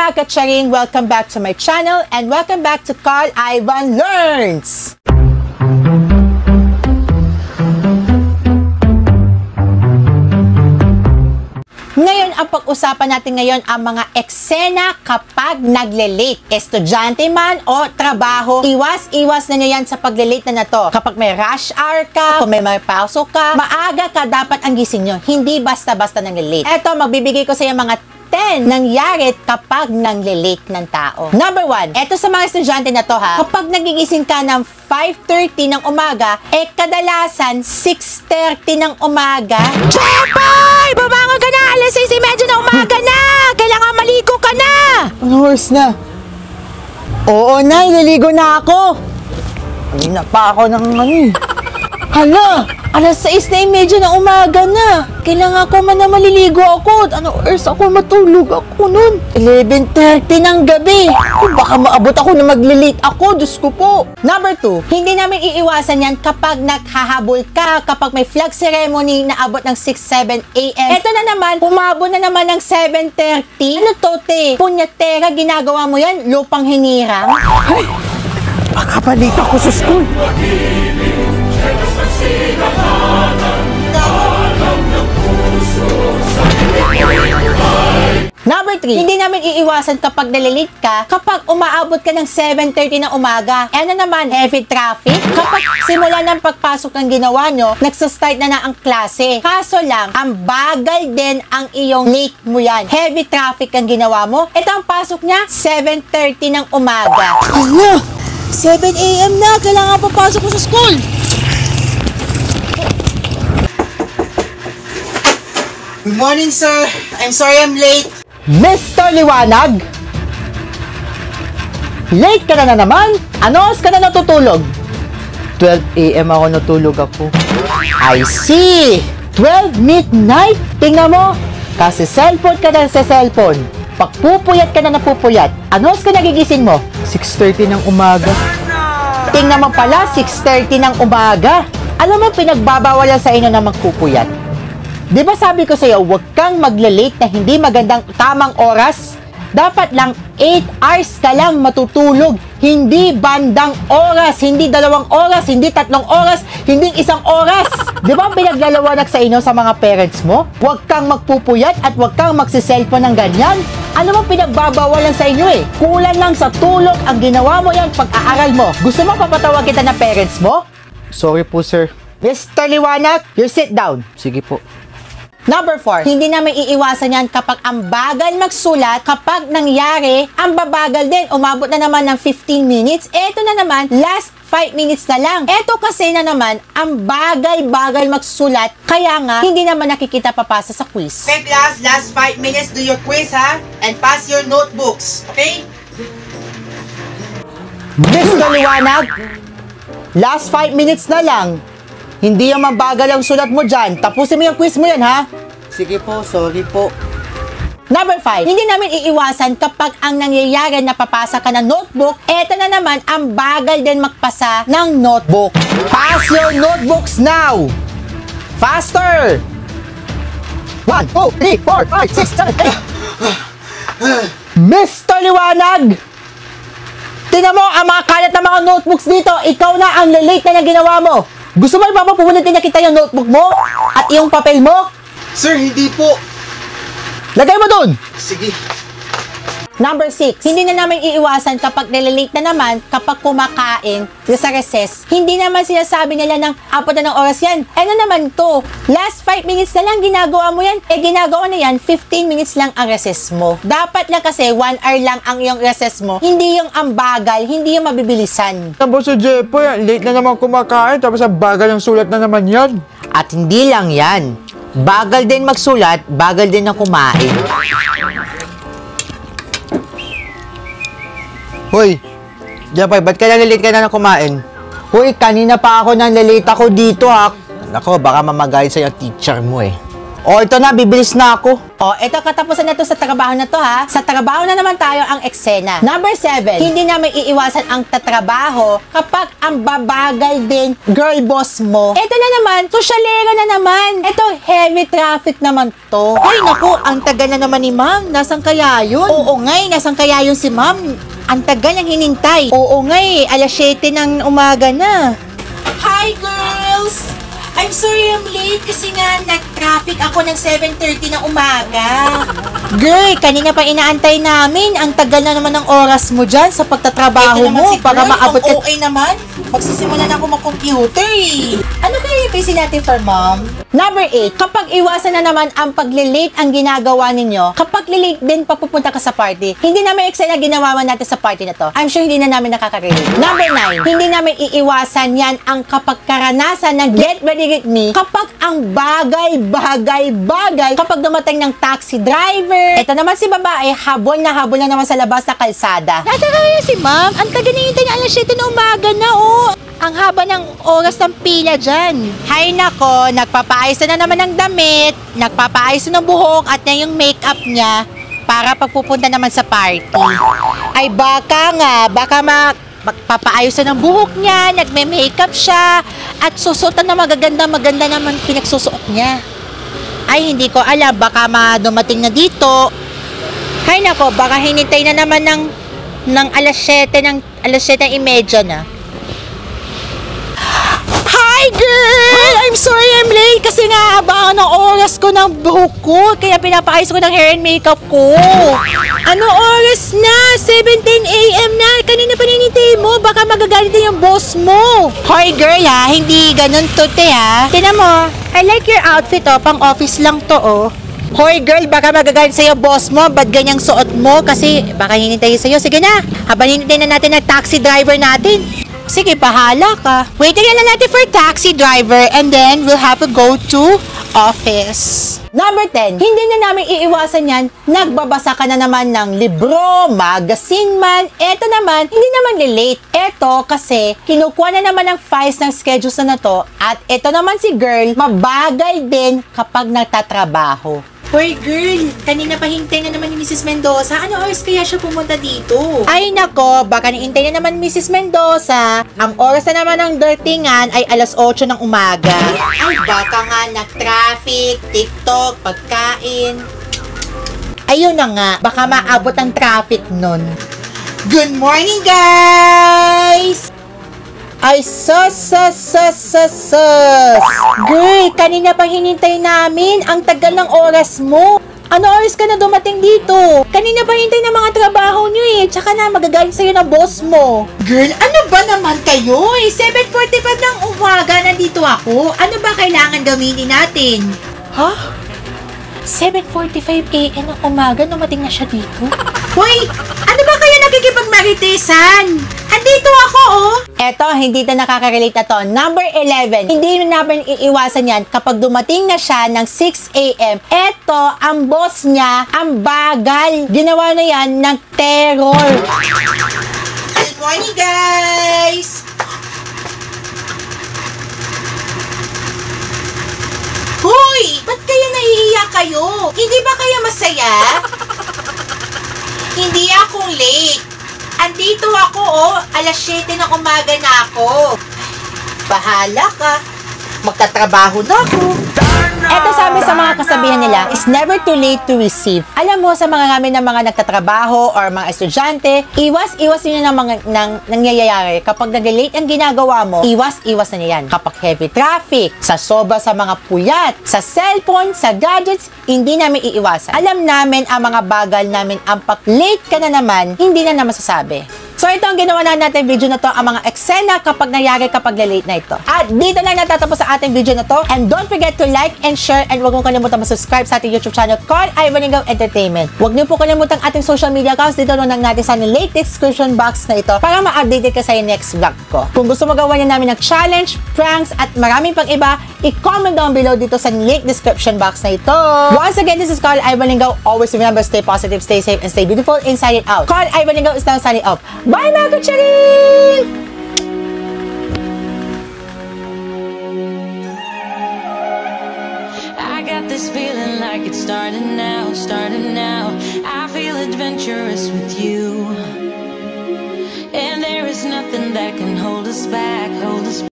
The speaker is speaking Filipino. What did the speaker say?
mga ka-charing! Welcome back to my channel and welcome back to Carl Ivan Learns! Ngayon, ang pag-usapan natin ngayon ang mga eksena kapag nagle-late. Estudyante man o trabaho, iwas-iwas na nyo yan sa pagle-late na to. Kapag may rush hour ka, kung may pasok ka, maaga ka dapat ang gising nyo. Hindi basta-basta nagle-late. Eto, magbibigay ko sa iyo mga 10 nangyari kapag nang-late ng tao. Number 1, eto sa mga estudyante na to ha, kapag nagigising ka ng 5:30 ng umaga, kadalasan 6:30 ng umaga. Jepay! Babangon ka na! Alas 6:30 na umaga na! Kailangan maligo ka na! Anong oras na? Oo na, naliligo na ako. Kanina pa ako ng Hala! Alas 6:30 na umaga na. Kailangan ko man na maliligo ako. Ano oras ako matulog ako nun? 11:30 ng gabi. Baka maabot ako na maglilate ako. Diyos ko po. Number 2, hindi namin iiwasan yan kapag naghahabol ka. Kapag may flag ceremony na abot ng 6-7 a.m. Ito na naman, umabot na naman ng 7:30. Ano to, te? Punyatera, ginagawa mo yan? Lupang hinirang? Ay! Baka balita ko sa school. Number 3, hindi namin iiwasan kapag nalilate ka kapag umaabot ka ng 7:30 ng umaga. Ano naman, heavy traffic? Kapag simula ng pagpasok ng ginawa nyo, nagsastart na ang klase. Kaso lang, ang bagal din ang iyong late mo yan. Heavy traffic ang ginawa mo. Ito ang pasok niya, 7:30 ng umaga. Hala! 7 a.m. na! Kailangan papasok ko sa school! Good morning, sir. I'm sorry I'm late. Mr. Liwanag! Late ka na naman? Ano oras ka na natutulog? 12 a.m. ako natulog ako. I see! 12 midnight? Tingnan mo, kasi cellphone ka na sa cellphone. Pagpupuyat ka na napupuyat. Ano oras ka nagigising mo? 6:30 ng umaga. Tingnan mo pala, 6:30 ng umaga. Alam mo, pinagbabawalan sa inyo na magpupuyat. Di ba sabi ko sa'yo, huwag kang magle-late na hindi magandang tamang oras? Dapat lang 8 hours ka lang matutulog. Hindi bandang oras, hindi 2 oras, hindi 3 oras, hindi 1 oras. Di ba pinaglalawanag sa inyo sa mga parents mo? Huwag kang magpupuyat at huwag kang magsiselfon ng ganyan. Ano mo pinagbabawalan sa inyo eh? Kulang lang sa tulog ang ginawa mo yan pag-aaral mo. Gusto mo papatawag kita na parents mo? Sorry po, sir. Mr. Liwanag, you sit down. Sige po. Number 4, hindi namin iiwasan yan kapag ang bagal magsulat, kapag nangyari, ang babagal din, umabot na naman ng 15 minutes, eto na naman, last 5 minutes na lang. Eto kasi na naman, ang bagal-bagal magsulat, kaya nga, hindi naman nakikita papasa sa quiz. Okay, class, last 5 minutes, do your quiz, ha? And pass your notebooks, okay? Mr. Liwanag, last 5 minutes na lang. Hindi yung mabagal ang sulat mo dyan. Tapusin mo yung quiz mo yan, ha? Sige po, sorry po. Number 5, hindi namin iiwasan kapag ang nangyayari na papasa ka ng notebook, eto na naman ang bagal din magpasa ng notebook. Pass your notebooks now! Faster! 1, 2, 3, 4, 5, 6, 7, 8. Mr. Liwanag! Tingnan mo, ang mga kalat na mga notebooks dito, ikaw na ang late na ginawa mo. Gusto mo ipapapunutin na kita yung notebook mo? At yung papel mo? Sir, hindi po. Lagay mo dun! Sige. Number 6, hindi na namin iiwasan kapag nalilate na naman kapag kumakain sa recess. Hindi naman sinasabi nila ng apat na ng oras yan. Ano naman to? Last 5 minutes na lang ginagawa mo yan. Ginagawa na yan, 15 minutes lang ang recess mo. Dapat lang kasi 1 hour lang ang iyong recess mo. Hindi yung ambagal, hindi yung mabibilisan. Tapos si Jepoy, late na naman kumakain, tapos ang bagal ng sulat na naman yan. At hindi lang yan. Bagal din magsulat, bagal din na kumain. Hoy, Jepoy, ba't ka nalilate ka na kumain? Hoy, kanina pa ako nang lalate ako dito ha. Nako, baka mamagayin sa'yo ang teacher mo eh. O, ito na, bibilis na ako. O, ito katapusan na to sa trabaho na to ha. Sa trabaho na naman tayo ang eksena. Number 7, hindi namin iiwasan ang tatrabaho kapag ang babagal din girl boss mo. Ito na naman, sosyalera na naman. Ito, heavy traffic naman to. Ay naku, ang tagal na naman ni ma'am. Nasaan kaya yun? Oo nga, nasaan kaya yun si ma'am? Ang tagal niyang hinintay. Oo nga alas 7 ng umaga na. Hi girls! I'm sorry I'm late kasi nga nag-traffic ako ng 7:30 ng umaga. Girl, kanina pa inaantay namin. Ang tagal na naman ng oras mo dyan sa pagtatrabaho mo para maabot ka. Okay naman. Magsisimula na ako mag-computer eh. Ano kaya yung busy natin for mom? Number 8, kapag iwasan na naman ang pag-late ang ginagawa ninyo, kapag late din papupunta ka sa party, hindi namin eksena ginawa natin sa party na to. I'm sure hindi na namin nakaka-relate. Number 9, hindi namin iiwasan yan ang kapag karanasan ng get ready with me, kapag ang bagay, kapag dumating ng taxi driver, ito naman si babae, habol na naman sa labas na kalsada. Nasa kaya si ma'am? Ang taga nihintay na alas 7 na umaga na oh. Ang haba ng oras ng pila dyan. Hay nako, nagpapaayos na naman ng damit, nagpapaayos na ng buhok at na yung makeup niya para pagpupunta naman sa party. Ay baka magpapaayos na ng buhok niya, nagme-makeup siya, at susutan na maganda naman pinagsusuot niya. Ay, hindi ko alam, baka dumating na dito. Hay nako, baka hinintay na naman ng alas 7:30 na. Hi girl! I'm sorry I'm late kasi nga abangan ng oras ko ng buhok ko, kaya pinapaayos ko ng hair and makeup ko. Ano oras na? 7:10 AM na. Kanina pa ninintay mo. Baka magagalit din yung boss mo. Hoy girl ha, hindi ganun to te ha. Tingnan mo, I like your outfit oh. Pang office lang to oh. Hoy girl, baka magagalit sa'yo boss mo. Ba't ganyang suot mo? Kasi baka hinintay sa'yo. Sige na, habang hinintay na natin ang taxi driver natin. Sige, bahala ka. Waiting na natin for taxi driver and then we'll have to go to office. Number 10, hindi na namin iiwasan yan. Nagbabasa ka na naman ng libro, magazine man. Eto naman, hindi naman late. Eto kasi kinukuha na naman ng files ng schedules na to. At eto naman si girl, mabagal din kapag nagtatrabaho. Hoy girl, kanina pa hintay na naman ni Mrs. Mendoza. Ano oras kaya siya pumunta dito? Ay nako, baka nihintay na naman Mrs. Mendoza. Ang oras na naman ng datingan ay alas 8 ng umaga. Ay baka nga na-traffic, TikTok, pagkain. Ayun na nga, baka maabot ang traffic nun. Good morning guys! Ay, sus. Girl, kanina pa hinintay namin. Ang tagal ng oras mo. Ano oras ka na dumating dito? Kanina pa hintay ng mga trabaho nyo eh. Tsaka na, magagaling sa'yo ng boss mo. Girl, ano ba naman kayo eh? 7:45 ng umaga, nandito ako. Ano ba kailangan gawinin natin? Ha? 7:45 AM ng umaga, dumating na siya dito? Hoy, ano ba kayo nakikipagmaritesan? Andito ako, oh! Eto, hindi na nakaka-relate na to. Number 11, hindi na namin iiwasan yan kapag dumating na siya ng 6 AM. Eto, ang boss niya, ang bagal. Ginawa na yan ng terror. Good morning, guys! Hoy! Ba't kaya naiiyak kayo? Hindi ba kaya masaya? Hindi ako late. Andito ako, oh. Alas 7 ng umaga na ako. Bahala ka. Magtatrabaho na ako. Eto sabi sa mga kasabihan nila, it's never too late to receive. Alam mo, sa mga namin ng mga nagtatrabaho or mga estudyante, iwas nyo ng mga nangyayari. Kapag nag-late ang ginagawa mo, iwas na yan. Kapag heavy traffic, sa sobra sa mga puyat, sa cellphone, sa gadgets, hindi namin iiwasan. Alam namin ang mga bagal namin, ang pag-late ka na naman, hindi na masasabi. So ito ang ginawa na natin video na to, ang mga eksena kapag nangyari kapag late na ito. At dito na natatapos sa ating video na to. And don't forget to like and share and huwag mong kalimutan mag-subscribe sa ating YouTube channel called Ivaningao Entertainment. Huwag niyo po kalimutan ating social media accounts. Dito lang natin sa late description box na ito para ma-update ka sa next vlog ko. Kung gusto mo gawa niya namin ng challenge, pranks at maraming pang iba, i-comment down below dito sa link description box na ito. Once again, this is called Ivaningao. Always remember, stay positive, stay safe, and stay beautiful inside and out. Called Ivaningao is now signing off. Bye mga kucharin! I got this feeling like it's starting now, starting now. I feel adventurous with you, and there is nothing that can hold us back, hold us back.